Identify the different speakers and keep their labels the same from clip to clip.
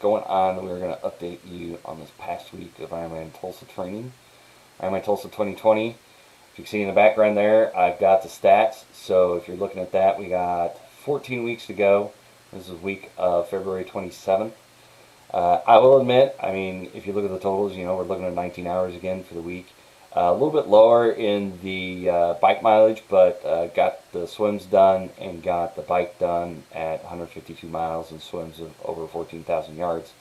Speaker 1: going on? We're going to update you on this past week of IRONMAN Tulsa training. IRONMAN Tulsa 2020. If you can see in the background there, I've got the stats. So if you're looking at that, we got 14 weeks to go. This is week of February 27th. I will admit, I mean, if you look at the totals, you know, we're looking at 19 hours again for the week. A little bit lower in the bike mileage, but got the swims done and got the bike done at 152 miles and swims of over 14,000 yards.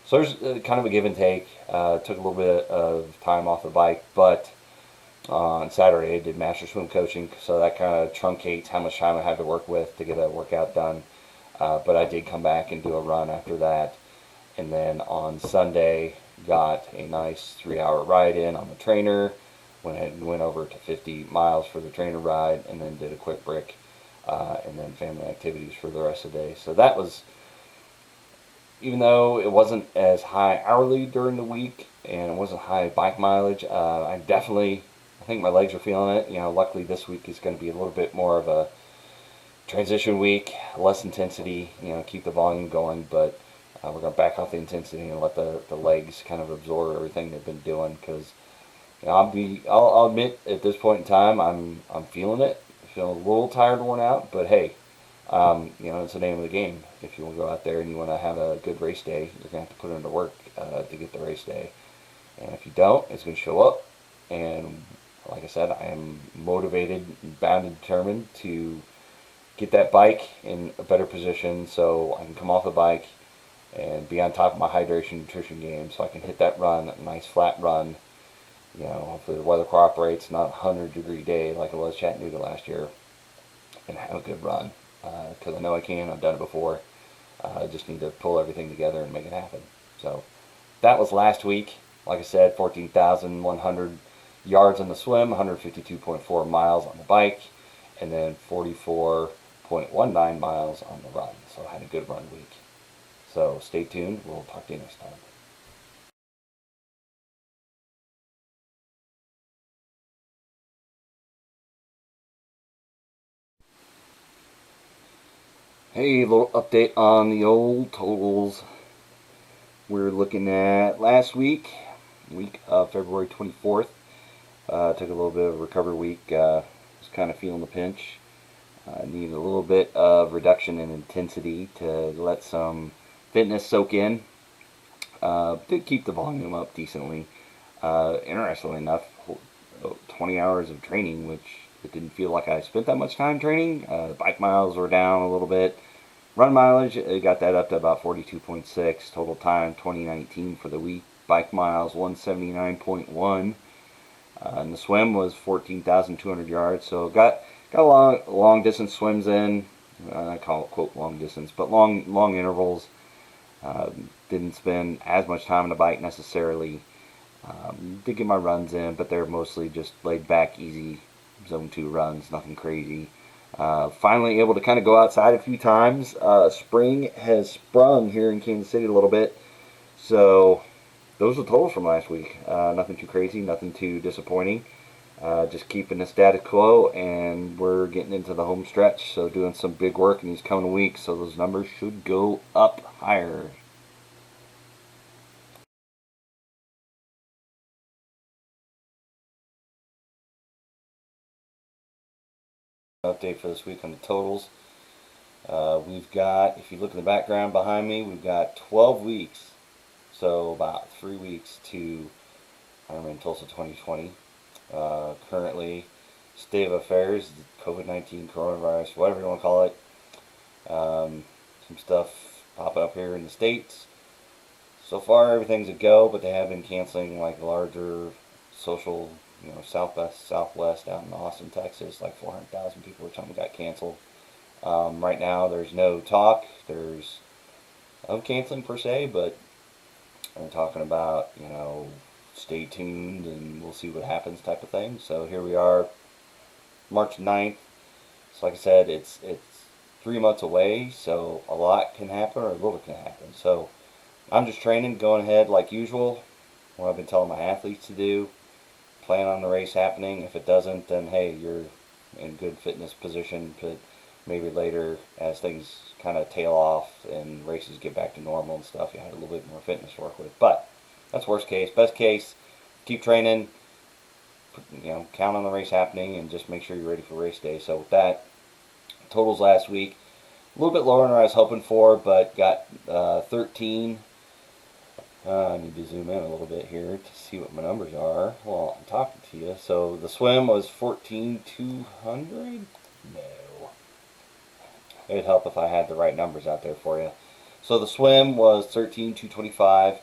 Speaker 1: So there's kind of a give and take. Took a little bit of time off the bike, but on Saturday I did master swim coaching, so that kind of truncates how much time I had to work with to get a workout done. But I did come back and do a run after that. And then on Sunday, got a nice 3-hour ride in on the trainer. Went over to 50 miles for the trainer ride, and then did a quick break, and then family activities for the rest of the day. So that was, even though it wasn't as high hourly during the week, and it wasn't high bike mileage, I think my legs are feeling it. You know, luckily this week is going to be a little bit more of a transition week, less intensity, you know, keep the volume going, but we're going to back off the intensity and let the legs kind of absorb everything they've been doing, because you know, I'll admit at this point in time I'm feeling it, feeling a little tired, worn out, but hey, you know, it's the name of the game. If you want to go out there and you want to have a good race day, you're going to have to put into work to get the race day, and if you don't, it's going to show up. And like I said, I am motivated, bound and determined to get that bike in a better position so I can come off the bike and be on top of my hydration nutrition game, so I can hit that run, a nice flat run. You know, hopefully the weather cooperates, not a 100-degree day like it was Chattanooga last year, and have a good run, because I know I can. I've done it before. I just need to pull everything together and make it happen. So that was last week. Like I said, 14,100 yards on the swim, 152.4 miles on the bike, and then 44.19 miles on the run. So I had a good run week. So stay tuned. We'll talk to you next time. Hey, a little update on the old totals. We're looking at last week of February 24th. Took a little bit of a recovery week. Was kind of feeling the pinch. Needed a little bit of reduction in intensity to let some fitness soak in. Did keep the volume up decently. Interestingly enough, 20 hours of training, which it didn't feel like I spent that much time training. Bike miles were down a little bit. Run mileage, it got that up to about 42.6. Total time 2019 for the week. Bike miles 179.1. And the swim was 14,200 yards. So got a long distance swims in. I call it quote long distance, but long intervals. Didn't spend as much time on the bike necessarily. Did get my runs in, but they're mostly just laid back, easy zone 2 runs, nothing crazy. Finally able to kind of go outside a few times. Spring has sprung here in Kansas City a little bit. So those are the totals from last week. Nothing too crazy, nothing too disappointing. Just keeping the status quo, and we're getting into the home stretch. So doing some big work in these coming weeks, so those numbers should go up higher. Update for this week on the totals. We've got, if you look in the background behind me, we've got 12 weeks, so about 3 weeks to IRONMAN Tulsa 2020. Currently, state of affairs, COVID-19, coronavirus, whatever you want to call it. Some stuff popping up here in the States. So far, everything's a go, but they have been canceling like larger social, you know, Southwest out in Austin, Texas, like 400,000 people or something got canceled. Right now, there's no talk of canceling per se, but they're talking about, you know, stay tuned and we'll see what happens type of thing. So here we are, March 9th. So like I said, it's 3 months away, so a lot can happen or a little can happen. So I'm just training, going ahead like usual, what I've been telling my athletes to do. Plan on the race happening. If it doesn't, then hey, you're in good fitness position. But maybe later as things kind of tail off and races get back to normal and stuff, you had a little bit more fitness to work with. But that's worst case. Best case, keep training, count on the race happening, and just make sure you're ready for race day. So with that, totals last week, a little bit lower than I was hoping for, but got 13. I need to zoom in a little bit here to see what my numbers are while I'm talking to you. So the swim was 14,200? No. It'd help if I had the right numbers out there for you. So the swim was 13,225.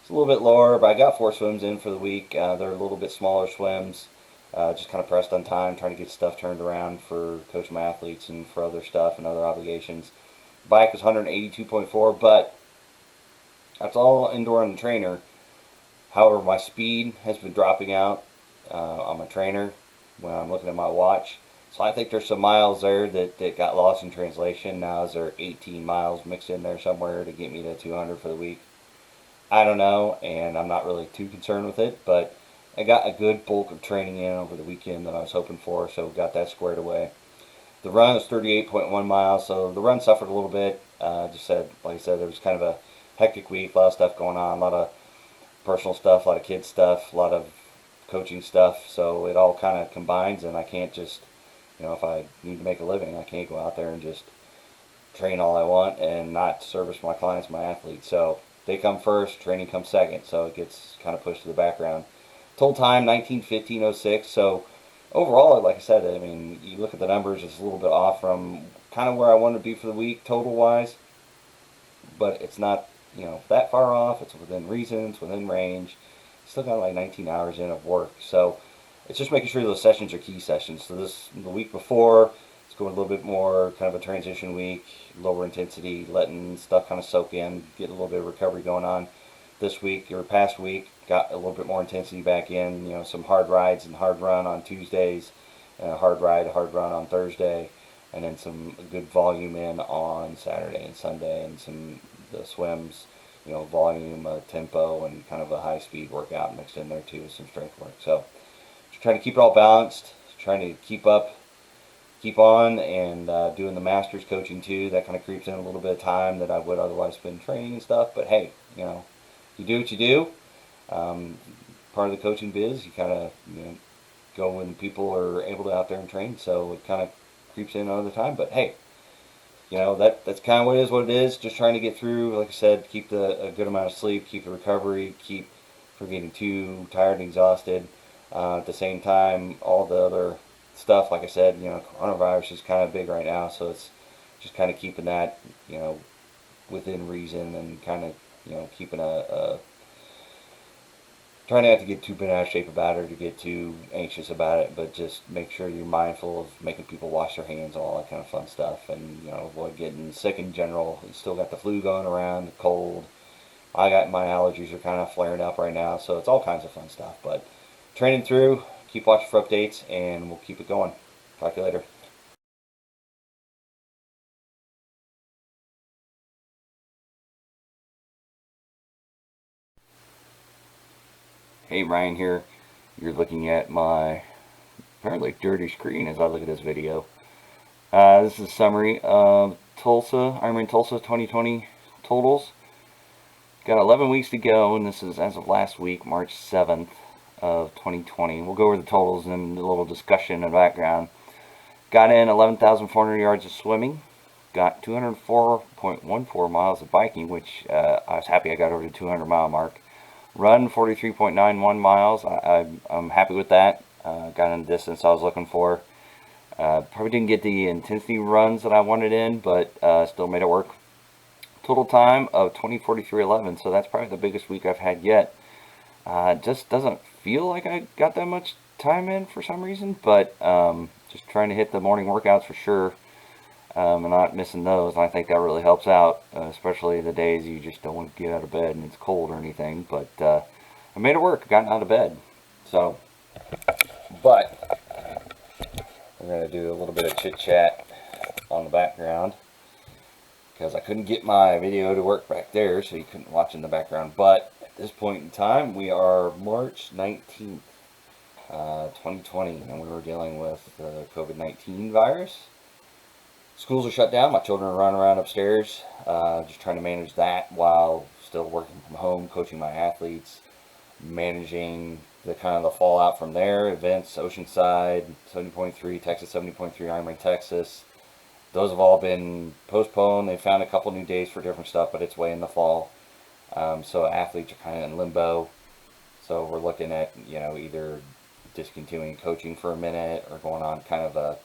Speaker 1: It's a little bit lower, but I got 4 swims in for the week. They're a little bit smaller swims. Just kind of pressed on time, trying to get stuff turned around for coaching my athletes and for other stuff and other obligations. Bike was 182.4, but that's all indoor on the trainer. However, my speed has been dropping out on my trainer when I'm looking at my watch. So I think there's some miles there that got lost in translation. Now is there 18 miles mixed in there somewhere to get me to 200 for the week? I don't know, and I'm not really too concerned with it, but I got a good bulk of training in over the weekend that I was hoping for, so got that squared away. The run was 38.1 miles, so the run suffered a little bit. Like I said, it was kind of a hectic week, a lot of stuff going on, a lot of personal stuff, a lot of kids stuff, a lot of coaching stuff, so it all kind of combines, and I can't just, if I need to make a living, I can't go out there and just train all I want and not service my clients, my athletes. So they come first, training comes second, so it gets kind of pushed to the background. Total time 19:15:06. So overall, like I said, I mean, you look at the numbers, it's a little bit off from kind of where I wanted to be for the week total wise, but it's not that far off. It's within reason, it's within range. Still got like 19 hours in of work, so it's just making sure those sessions are key sessions. So the week before, it's going a little bit more kind of a transition week, lower intensity, letting stuff kind of soak in, getting a little bit of recovery going on. This week or past week, got a little bit more intensity back in. Some hard rides and hard run on Tuesdays, and a hard run on Thursday, and then some good volume in on Saturday and Sunday, and the swims, volume, tempo, and kind of a high speed workout mixed in there too with some strength work. So just trying to keep it all balanced, trying to keep on, and doing the masters coaching too. That kind of creeps in a little bit of time that I would otherwise spend training and stuff. But hey, you do what you do. Part of the coaching biz, you kind of go when people are able to out there and train. So it kind of creeps in all the time. But hey, that's kind of what it is. Just trying to get through. Like I said, keep a good amount of sleep, keep the recovery, keep from getting too tired and exhausted. At the same time, all the other stuff, like I said, coronavirus is kind of big right now. So it's just kind of keeping that, within reason, and kind of keeping trying not to get too bent out of shape about it or to get too anxious about it, but just make sure you're mindful of making people wash their hands, all that kind of fun stuff, and avoid getting sick in general. You still got the flu going around, the cold. My allergies are kind of flaring up right now, so it's all kinds of fun stuff. But training through, keep watching for updates, and we'll keep it going. Talk to you later. Hey, Ryan here. You're looking at my apparently dirty screen as I look at this video. This is a summary of IRONMAN Tulsa 2020 totals. Got 11 weeks to go, and this is as of last week, March 7th of 2020. We'll go over the totals and a little discussion in the background. Got in 11,400 yards of swimming. Got 204.14 miles of biking, which I was happy I got over the 200 mile mark. Run 43.91 miles. I'm happy with that. Got in the distance I was looking for. Probably didn't get the intensity runs that I wanted in, but still made it work. Total time of 20:43:11, so that's probably the biggest week I've had yet. Just doesn't feel like I got that much time in for some reason, but just trying to hit the morning workouts for sure. And not missing those, and I think that really helps out, especially the days you just don't want to get out of bed and it's cold or anything. But I made it work, gotten out of bed. So, but we're going to do a little bit of chit chat on the background because I couldn't get my video to work back there, so you couldn't watch in the background. But at this point in time, we are March 19th, 2020, and we were dealing with the COVID-19 virus. schools are shut down. My children are running around upstairs, just trying to manage that while still working from home, coaching my athletes, managing the kind of the fallout from there. Events, Oceanside, 70.3, Texas 70.3, Ironman Texas. Those have all been postponed. They found a couple new days for different stuff, but it's way in the fall. So athletes are kind of in limbo. So we're looking at, either discontinuing coaching for a minute or going on kind of a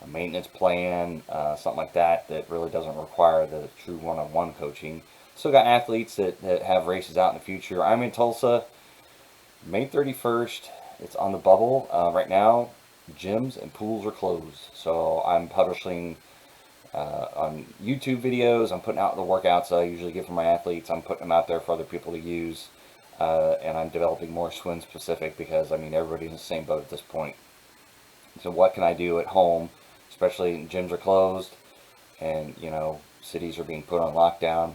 Speaker 1: maintenance plan, something like that really doesn't require the true one-on-one coaching. Still got athletes that have races out in the future. I'm in Tulsa, May 31st. It's on the bubble. Right now, gyms and pools are closed. So I'm publishing on YouTube videos. I'm putting out the workouts I usually give for my athletes. I'm putting them out there for other people to use. And I'm developing more swim specific because, everybody's in the same boat at this point. So what can I do at home, especially gyms are closed and, cities are being put on lockdown.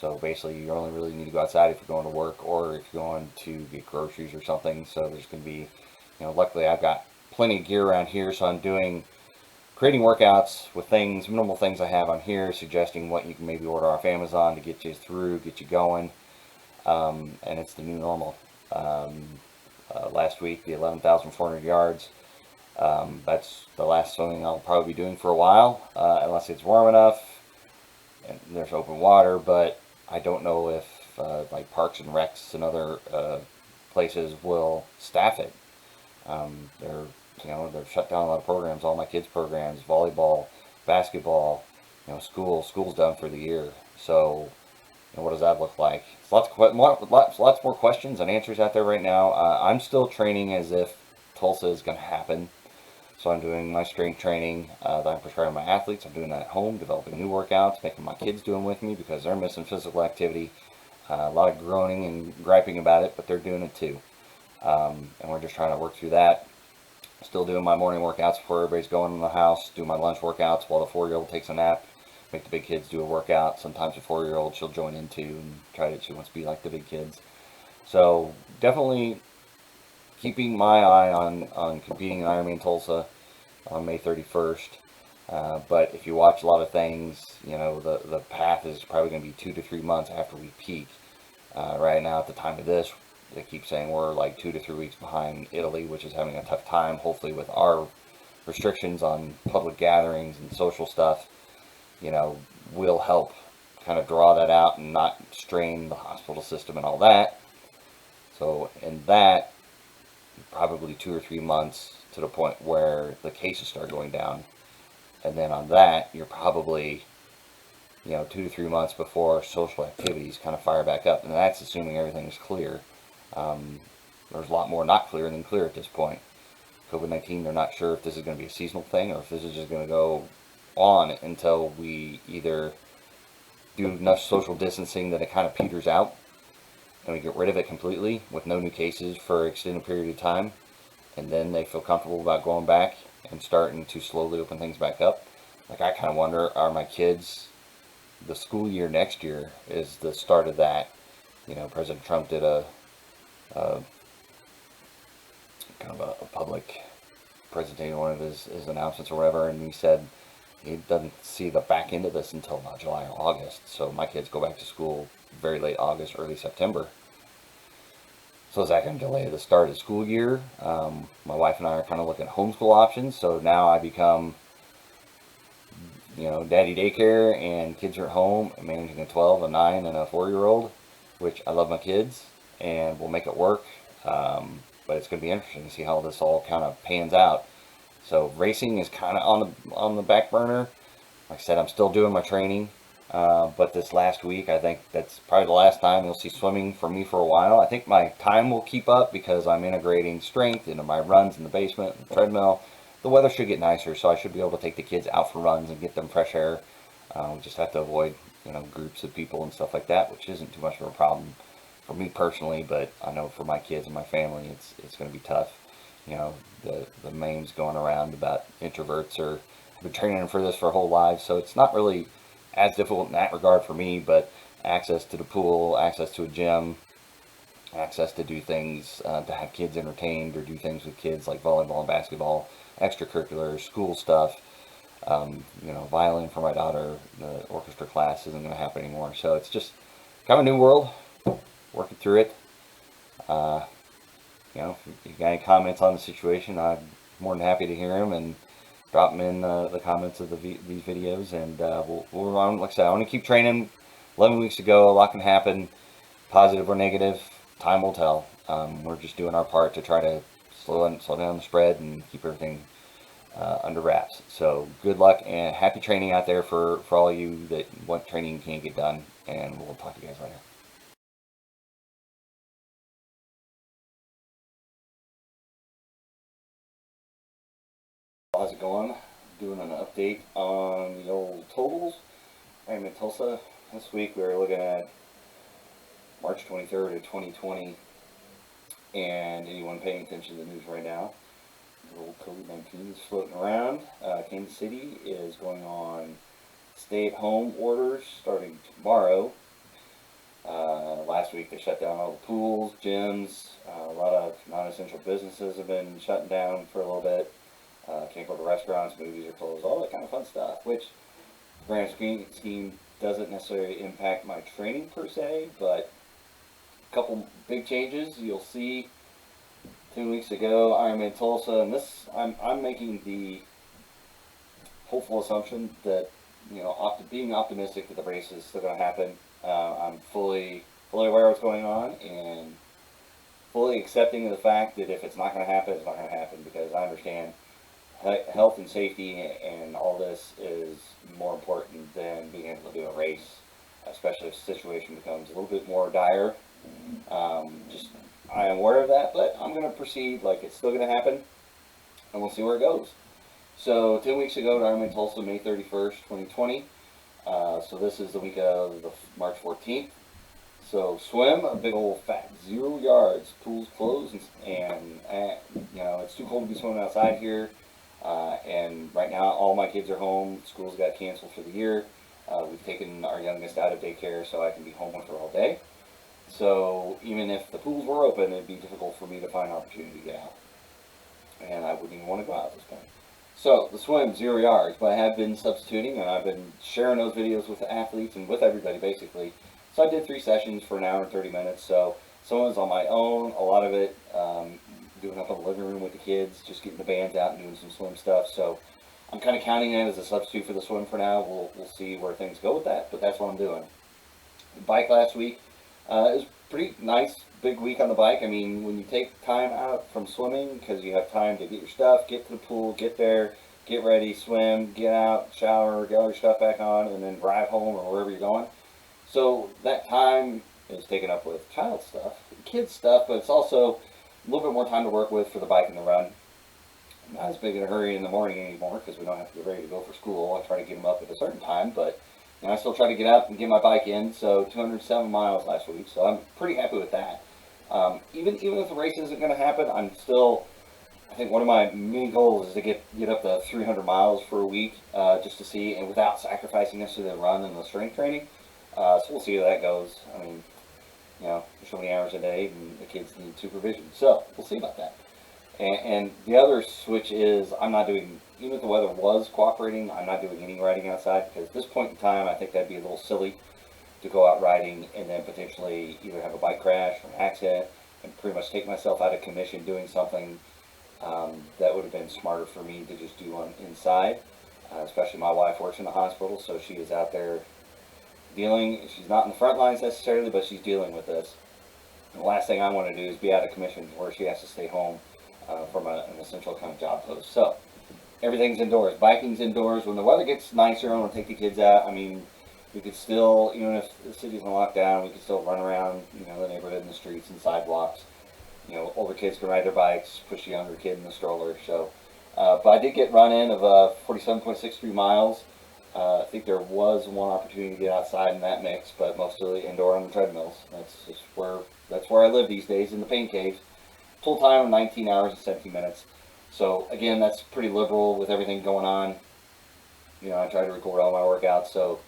Speaker 1: So basically you only really need to go outside if you're going to work or if you're going to get groceries or something. So there's going to be, luckily I've got plenty of gear around here. So I'm creating workouts with minimal things I have on here, suggesting what you can maybe order off Amazon to get you through, get you going. And it's the new normal. Last week, the 11,400 yards. That's the last swimming I'll probably be doing for a while, unless it's warm enough and there's open water. But I don't know if like Parks and Recs and other places will staff it. They've shut down a lot of programs. All my kids' programs, volleyball, basketball. School's done for the year. So what does that look like? Lots more questions and answers out there right now. I'm still training as if Tulsa is going to happen. So I'm doing my strength training that I'm prescribing my athletes. I'm doing that at home, developing new workouts, making my kids do them with me because they're missing physical activity. A lot of groaning and griping about it, but they're doing it too. And we're just trying to work through that. Still doing my morning workouts before everybody's going in the house. Do my lunch workouts while the 4-year-old takes a nap. Make the big kids do a workout. Sometimes a 4-year-old she'll join in too and she wants to be like the big kids. So definitely keeping my eye on competing in Ironman Tulsa on May 31st. But if you watch a lot of things, the path is probably going to be 2 to 3 months after we peak. Right now, at the time of this, they keep saying we're like 2 to 3 weeks behind Italy, which is having a tough time. Hopefully, with our restrictions on public gatherings and social stuff, will help kind of draw that out and not strain the hospital system and all that. So in that, probably 2 or 3 months to the point where the cases start going down. And then on that, you're probably, 2 to 3 months before social activities kind of fire back up. And that's assuming everything's clear. There's a lot more not clear than clear at this point. COVID-19, they're not sure if this is going to be a seasonal thing or if this is just going to go on until we either do enough social distancing that it kind of peters out and we get rid of it completely with no new cases for an extended period of time, and then they feel comfortable about going back and starting to slowly open things back up. Like, I kind of wonder, are my kids, the school year next year is the start of that. President Trump did a kind of a public presentation, one of his announcements or whatever, and he said he doesn't see the back end of this until about July or August. So my kids go back to school very late August, early September. So is that going to delay the start of the school year? My wife and I are kind of looking at homeschool options. So now I become, daddy daycare, and kids are at home, and managing a 12, a 9, and a 4-year-old, which I love my kids, and we'll make it work. But it's going to be interesting to see how this all kind of pans out. So racing is kind of on the back burner. Like I said, I'm still doing my training. But this last week, I think that's probably the last time you'll see swimming for me for a while. I think my time will keep up because I'm integrating strength into my runs in the basement and the treadmill. The weather should get nicer, so I should be able to take the kids out for runs and get them fresh air. We just have to avoid, groups of people and stuff like that, which isn't too much of a problem for me personally, but I know for my kids and my family, it's going to be tough. The memes going around about introverts have been training them for this for their whole lives, so it's not really as difficult in that regard for me, but access to the pool, access to a gym, access to do things, to have kids entertained or do things with kids like volleyball and basketball, extracurricular, school stuff, You know, violin for my daughter, the orchestra class isn't going to happen anymore. So it's just kind of a new world, working through it. You know, if you got any comments on the situation, I'm more than happy to hear them and drop them in the comments of these videos. And we'll run, like I said, I want to keep training. 11 weeks to go, a lot can happen, positive or negative. Time will tell. We're just doing our part to try to slow down the spread and keep everything under wraps. So good luck and happy training out there for all you that want training and can't get done. And we'll talk to you guys later. How's it going? Doing an update on the old totals. I'm in Tulsa. This week we were looking at March 23rd of 2020, and anyone paying attention to the news right now, the old COVID-19 is floating around. Kansas City is going on stay-at-home orders starting tomorrow. Last week they shut down all the pools, gyms, a lot of non-essential businesses have been shutting down for a little bit. Can't go to restaurants, movies are closed, all that kind of fun stuff, which grand scheme doesn't necessarily impact my training per se, but a couple big changes you'll see. 2 weeks ago, IRONMAN Tulsa, and this I'm making the hopeful assumption that, you know, being optimistic that the race is still going to happen. I'm fully aware of what's going on and fully accepting of the fact that if it's not going to happen, it's not going to happen, because I understand health and safety and all this is more important than being able to do a race, especially if the situation becomes a little bit more dire. I am aware of that, but I'm going to proceed like it's still going to happen, and we'll see where it goes. So 2 weeks ago, IRONMAN Tulsa, May 31st, 2020. So this is the week of the March 14th. So swim, a big old fat 0 yards, pools closed, and you know, it's too cold to be swimming outside here. And right now all my kids are home. Schools got canceled for the year. We've taken our youngest out of daycare so I can be home with her all day. So even if the pools were open, it'd be difficult for me to find an opportunity to get out. And I wouldn't even want to go out at this point. So the swim, 0 yards, but I have been substituting, and I've been sharing those videos with the athletes and with everybody basically. So I did 3 sessions for an hour and 30 minutes. So some of it's on my own, a lot of it doing up in the living room with the kids, just getting the bands out and doing some swim stuff. So I'm kind of counting that as a substitute for the swim for now. We'll see where things go with that, but that's what I'm doing. Bike last week, it was pretty nice, big week on the bike. I mean, when you take time out from swimming, because you have time to get your stuff, get to the pool, get there, get ready, swim, get out, shower, get all your stuff back on, and then drive home or wherever you're going. So that time is taken up with child stuff, kids stuff, but it's also a little bit more time to work with for the bike and the run. I'm not as big in a hurry in the morning anymore because we don't have to get ready to go for school. I try to get them up at a certain time, but you know, I still try to get up and get my bike in. So 207 miles last week, so I'm pretty happy with that. Even if the race isn't going to happen, I'm still, I think one of my main goals is to get up to 300 miles for a week, just to see, and without sacrificing necessarily the run and the strength training. So we'll see how that goes. I mean, you know, there's so many hours a day, and the kids need supervision. So we'll see about that. And the other switch is I'm not doing, even if the weather was cooperating, I'm not doing any riding outside, because at this point in time, I think that'd be a little silly to go out riding and then potentially either have a bike crash or an accident and pretty much take myself out of commission doing something that would have been smarter for me to just do on inside. Especially my wife works in the hospital, so she is out there dealing. She's not in the front lines necessarily, but she's dealing with this. And the last thing I want to do is be out of commission where she has to stay home from an essential kind of job post. So everything's indoors. Biking's indoors. When the weather gets nicer, I want to take the kids out. I mean, we could still, even if the city's in lockdown, we could still run around, you know, the neighborhood and the streets and sidewalks. You know, older kids can ride their bikes, push a younger kid in the stroller. So, but I did get run in of 47.63 miles. I think there was one opportunity to get outside in that mix, but mostly indoor on the treadmills. That's where I live these days, in the pain cave. Full time of 19 hours and 17 minutes. So again, that's pretty liberal with everything going on. You know, I try to record all my workouts, so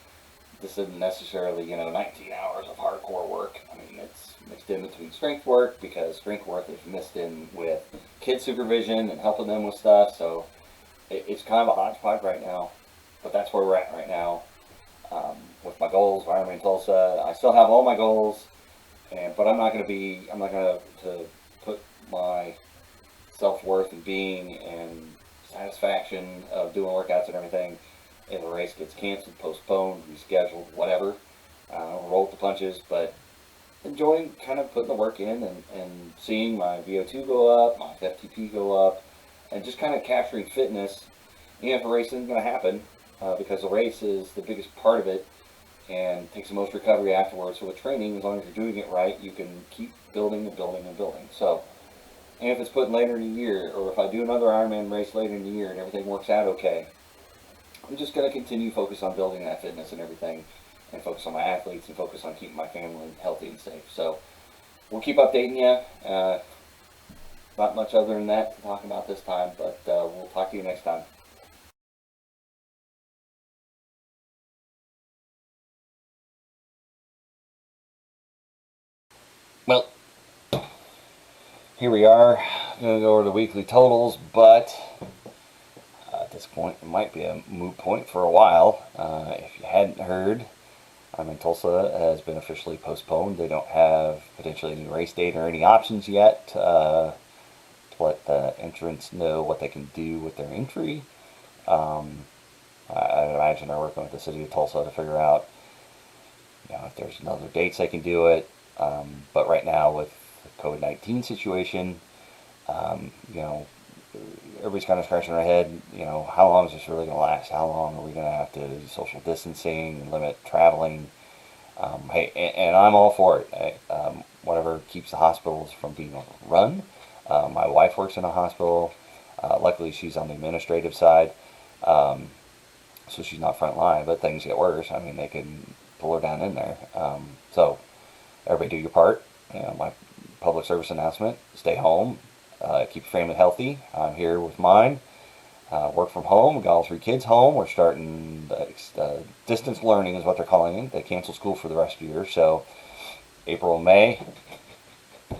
Speaker 1: this isn't necessarily, you know, 19 hours of hardcore work. I mean, it's mixed in between strength work, because strength work is mixed in with kid supervision and helping them with stuff. So it's kind of a hodgepodge right now. but that's where we're at right now. With my goals, IRONMAN Tulsa, I still have all my goals, but I'm not going to put my self-worth and being and satisfaction of doing workouts and everything if a race gets canceled, postponed, rescheduled, whatever. Roll with the punches, but enjoying kind of putting the work in and seeing my VO2 go up, my FTP go up, and just kind of capturing fitness. Even if a race isn't going to happen, because the race is the biggest part of it and takes the most recovery afterwards. So with training, as long as you're doing it right, you can keep building and building and building. So, and if it's put later in the year, or if I do another Ironman race later in the year and everything works out okay, I'm just going to continue focus on building that fitness and everything, and focus on my athletes and focus on keeping my family healthy and safe. So we'll keep updating you. Not much other than that to talk about this time, but we'll talk to you next time. Well, here we are. I'm going to go over the weekly totals, but at this point, it might be a moot point for a while. If you hadn't heard, IRONMAN Tulsa has been officially postponed. They don't have potentially any race date or any options yet to let the entrants know what they can do with their entry. I imagine they're working with the city of Tulsa to figure out, if there's another dates they can do it. But right now, with the COVID-19 situation, everybody's kind of scratching their head. How long is this really going to last? How long are we going to have to do social distancing, limit traveling? Hey, and I'm all for it. Whatever keeps the hospitals from being run. My wife works in a hospital. Luckily, she's on the administrative side, so she's not front line. But things get worse. I mean, they can pull her down in there. So everybody do your part. My public service announcement: stay home, keep your family healthy. I'm here with mine. Work from home. We got all 3 kids home. We're starting distance learning is what they're calling it. They cancel school for the rest of the year. So April and May,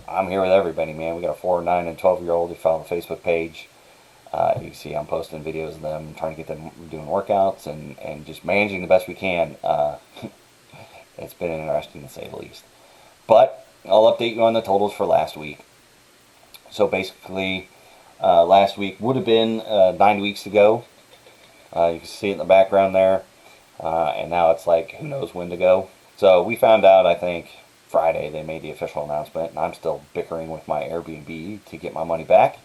Speaker 1: I'm here with everybody, man. We got a 4, 9, and 12-year-old who follow the Facebook page. You can see I'm posting videos of them, trying to get them doing workouts and just managing the best we can. It's been interesting to say the least. But I'll update you on the totals for last week. So basically, last week would have been 9 weeks ago. You can see it in the background there. And now it's like, who knows when to go. So we found out, I think, Friday they made the official announcement. And I'm still bickering with my Airbnb to get my money back.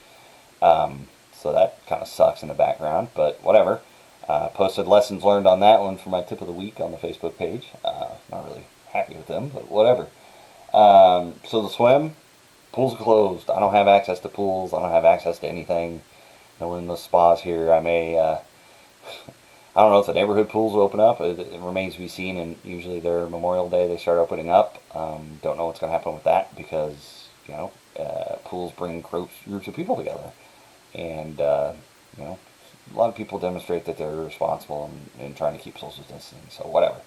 Speaker 1: So that kind of sucks in the background, but whatever. Posted lessons learned on that one for my tip of the week on the Facebook page. Not really happy with them, but whatever. So the swim, pools are closed. I don't have access to pools. I don't have access to anything. No in the spas here. I may, I don't know if the neighborhood pools will open up. It remains to be seen, and usually their Memorial Day they start opening up. Don't know what's going to happen with that because, pools bring groups of people together. And, a lot of people demonstrate that they're responsible and trying to keep social distancing, so whatever.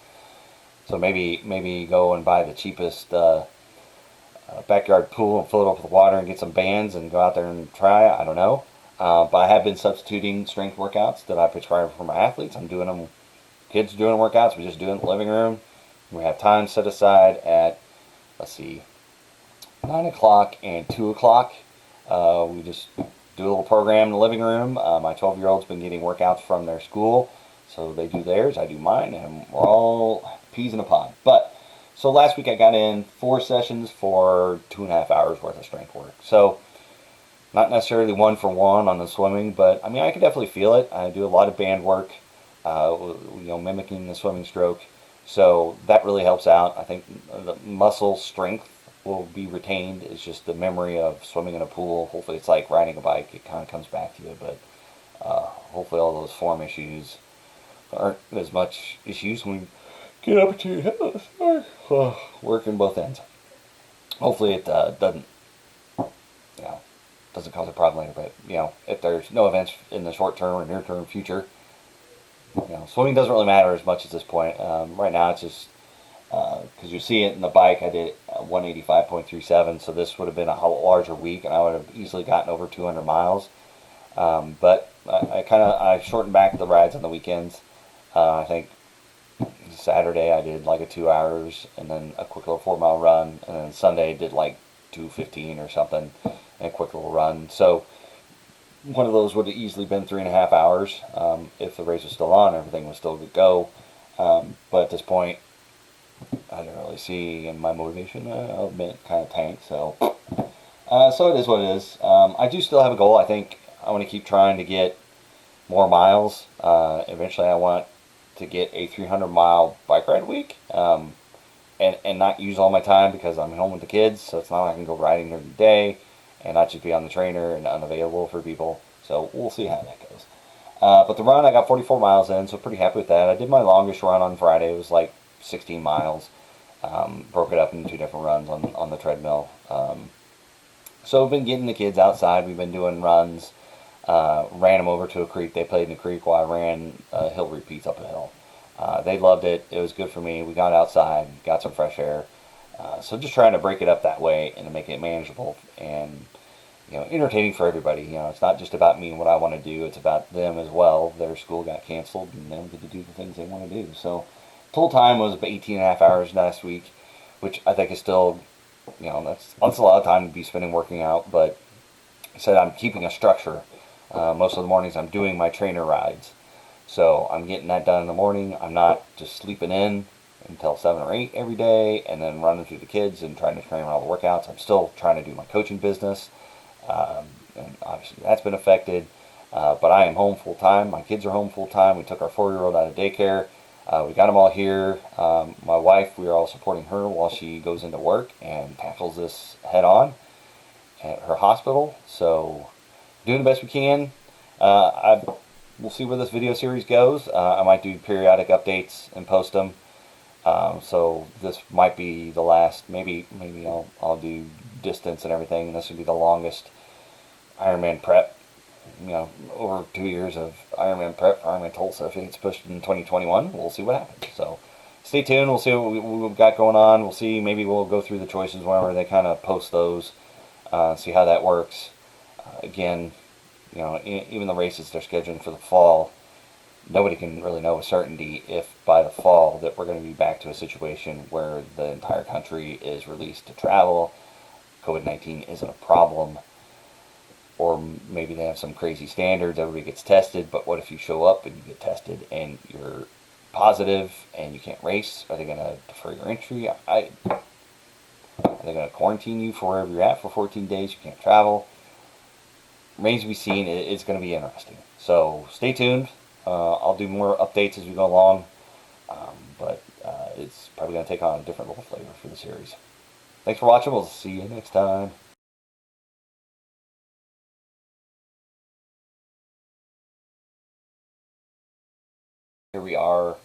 Speaker 1: So maybe go and buy the cheapest backyard pool and fill it up with water and get some bands and go out there and try. I don't know. But I have been substituting strength workouts that I prescribe for my athletes. I'm doing them, kids doing workouts, we just do it in the living room. We have time set aside at, 9 o'clock and 2 o'clock. We just do a little program in the living room. My 12-year-old's been getting workouts from their school, so they do theirs, I do mine, and we're all peas in a pod. But so last week I got in 4 sessions for 2.5 hours worth of strength work. So not necessarily 1 for 1 on the swimming, but I mean I can definitely feel it. I do a lot of band work, mimicking the swimming stroke. So that really helps out. I think the muscle strength will be retained. It's just the memory of swimming in a pool. Hopefully it's like riding a bike. It kind of comes back to you, but hopefully all those form issues aren't as much issues when you get up to your head. Working both ends. Hopefully it doesn't cause a problem later, but if there's no events in the short term or near term future, swimming doesn't really matter as much at this point. Right now it's just because you see it in the bike, I did 185.37, so this would have been a larger week, and I would have easily gotten over 200 miles. But I shortened back the rides on the weekends, I think Saturday I did like a 2 hours and then a quick little 4 mile run, and then Sunday I did like 2:15 or something and a quick little run. So one of those would have easily been 3.5 hours if the race was still on, everything was still good to go. But at this point, I didn't really see, and my motivation, I'll admit, kind of tanked. So it is what it is. I do still have a goal. I think I want to keep trying to get more miles. Eventually, I want to get a 300-mile bike ride week, and not use all my time because I'm home with the kids. So it's not like I can go riding during the day and not just be on the trainer and unavailable for people. So we'll see how that goes. But the run, I got 44 miles in, so pretty happy with that. I did my longest run on Friday. It was like 16 miles. Broke it up into 2 different runs on the treadmill. So I've been getting the kids outside. We've been doing runs. Ran them over to a creek. They played in the creek while I ran hill repeats up a hill. They loved it. It was good for me. We got outside, got some fresh air. So just trying to break it up that way and to make it manageable and entertaining for everybody. It's not just about me and what I want to do. It's about them as well. Their school got canceled and them get to do the things they want to do. So total time was about 18.5 hours last week, which I think is still, that's a lot of time to be spending working out. But I said I'm keeping a structure. Most of the mornings I'm doing my trainer rides. So I'm getting that done in the morning. I'm not just sleeping in until 7 or 8 every day and then running through the kids and trying to train all the workouts. I'm still trying to do my coaching business. And obviously that's been affected. But I am home full time. My kids are home full time. We took our 4-year-old out of daycare. We got them all here. My wife, we are all supporting her while she goes into work and tackles this head on at her hospital. So doing the best we can. We'll see where this video series goes. I might do periodic updates and post them. So this might be the last. Maybe I'll do distance and everything. This would be the longest Ironman prep. Over 2 years of Ironman prep for Ironman Tulsa. If it's pushed in 2021, we'll see what happens. So stay tuned. We'll see what we've got going on. We'll see. Maybe we'll go through the choices whenever they kind of post those. See how that works. Again, even the races they're scheduling for the fall, nobody can really know with certainty if by the fall that we're going to be back to a situation where the entire country is released to travel, COVID-19 isn't a problem, or maybe they have some crazy standards, everybody gets tested, but what if you show up and you get tested and you're positive and you can't race? Are they going to defer your entry? Are they going to quarantine you for wherever you're at for 14 days? You can't travel. Remains to be seen. It's going to be interesting. So stay tuned. I'll do more updates as we go along. But it's probably going to take on a different little flavor for the series. Thanks for watching. We'll see you next time. Here we are.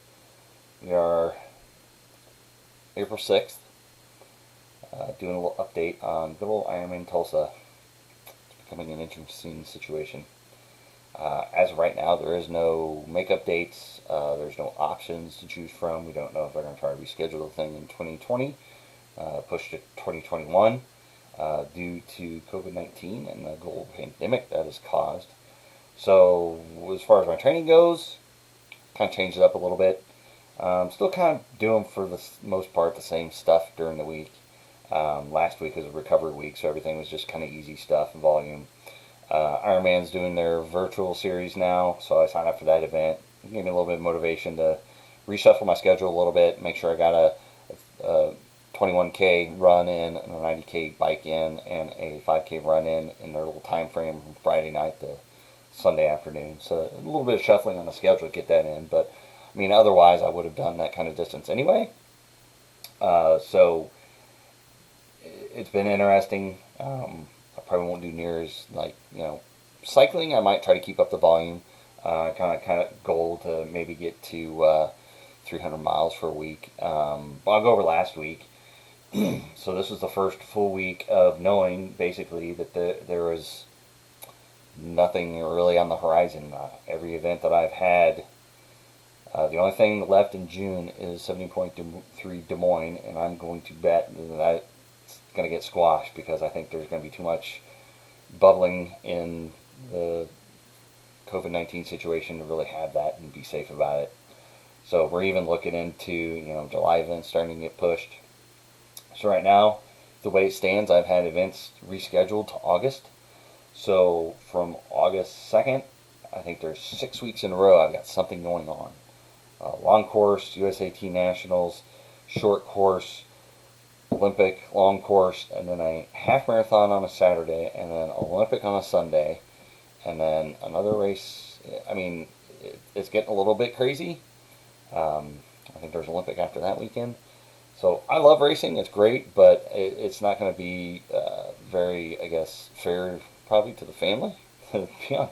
Speaker 1: We are April 6th. Doing a little update on good old Ironman Tulsa. It's becoming an interesting situation. As of right now, there is no makeup dates. There's no options to choose from. We don't know if they're going to try to reschedule the thing in 2020, push to 2021, due to COVID-19 and the global pandemic that has caused. So as far as my training goes, kind of changed it up a little bit. Still kind of doing, for the most part, the same stuff during the week. Last week was a recovery week, so everything was just kind of easy stuff and volume. Ironman's doing their virtual series now, so I signed up for that event. It gave me a little bit of motivation to reshuffle my schedule a little bit, make sure I got a 21K run in, and a 90K bike in, and a 5K run in their little time frame from Friday night to Sunday afternoon. So a little bit of shuffling on the schedule to get that in, but I mean, otherwise I would have done that kind of distance anyway. So it's been interesting. I probably won't do near as, cycling. I might try to keep up the volume. Kind of goal to maybe get to 300 miles for a week. I'll go over last week. So this was the first full week of knowing basically that there was nothing really on the horizon. Every event that I've had, the only thing left in June is 70.3 Des Moines, and I'm going to bet that it's going to get squashed because I think there's going to be too much bubbling in the COVID-19 situation to really have that and be safe about it. So we're even looking into, July events starting to get pushed. So right now, the way it stands, I've had events rescheduled to August. So from August 2nd, I think there's 6 weeks in a row I've got something going on. Long course, USAT Nationals, short course, Olympic long course, and then a half marathon on a Saturday, and then Olympic on a Sunday, and then another race. I mean, it's getting a little bit crazy. I think there's Olympic after that weekend. So I love racing. It's great, but it's not going to be very, I guess, fair probably to the family.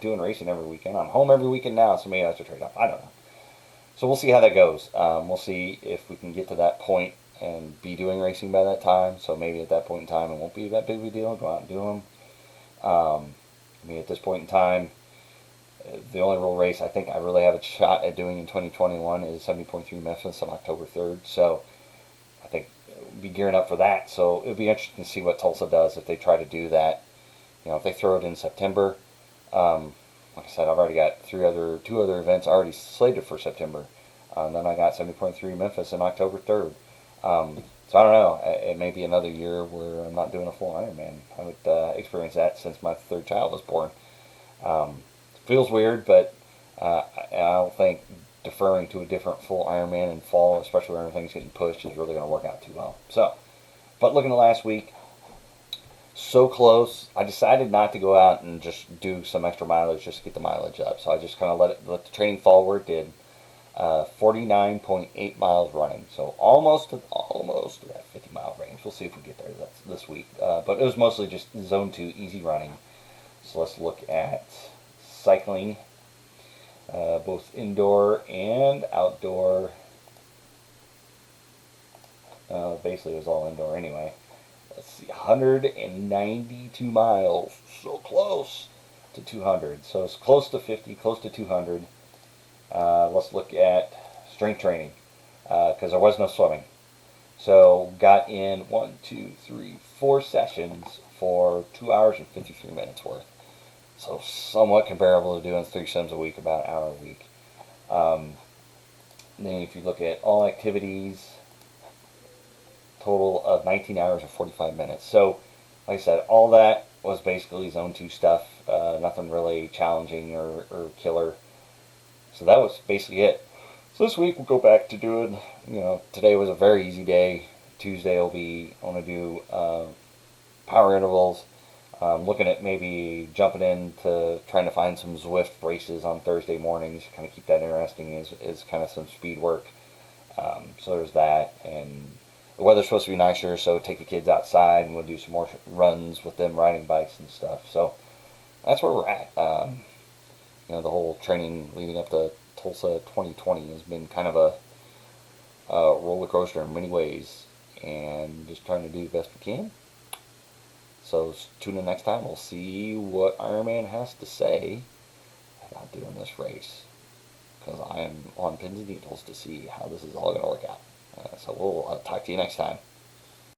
Speaker 1: Doing racing every weekend. I'm home every weekend now, so maybe that's a trade-off. I don't know. So we'll see how that goes. We'll see if we can get to that point and be doing racing by that time. So maybe at that point in time it won't be that big of a deal. Go out and do them. I mean, at this point in time, the only real race I think I really have a shot at doing in 2021 is 70.3 Memphis on October 3rd. So I think we'll be gearing up for that. So it'll be interesting to see what Tulsa does if they try to do that. If they throw it in September. Like I said, I've already got two other events already slated for September. Then I got 70.3 Memphis on October 3rd. So I don't know. It may be another year where I'm not doing a full Ironman. I haven't experienced that since my third child was born. Feels weird, but I don't think deferring to a different full Ironman in fall, especially when everything's getting pushed, is really going to work out too well. So, but looking at last week, so close. I decided not to go out and just do some extra mileage just to get the mileage up. So I just kind of let the training fall where it did. 49.8 miles running, so almost to that 50-mile range. We'll see if we get there this week. But it was mostly just zone 2 easy running. So let's look at cycling, both indoor and outdoor. Basically, it was all indoor anyway. Let's see, 192 miles, so close to 200. So it's close to 50, close to 200. Let's look at strength training, because there was no swimming. So got in 4 sessions for 2 hours and 53 minutes worth. So somewhat comparable to doing 3 sims a week, about an hour a week. Then if you look at all activities, total of 19 hours and 45 minutes. So, like I said, all that was basically zone 2 stuff. Nothing really challenging or killer. So that was basically it. So this week we'll go back to doing, today was a very easy day. Tuesday I want to do power intervals. Looking at maybe jumping into trying to find some Zwift races on Thursday mornings. Kind of keep that interesting is kind of some speed work. So there's that. And the weather's supposed to be nicer, so take the kids outside and we'll do some more runs with them riding bikes and stuff. So that's where we're at. The whole training leading up to Tulsa 2020 has been kind of a roller coaster in many ways, and just trying to do the best we can. So tune in next time. We'll see what Ironman has to say about doing this race, because I am on pins and needles to see how this is all going to work out. So we'll talk to you next time.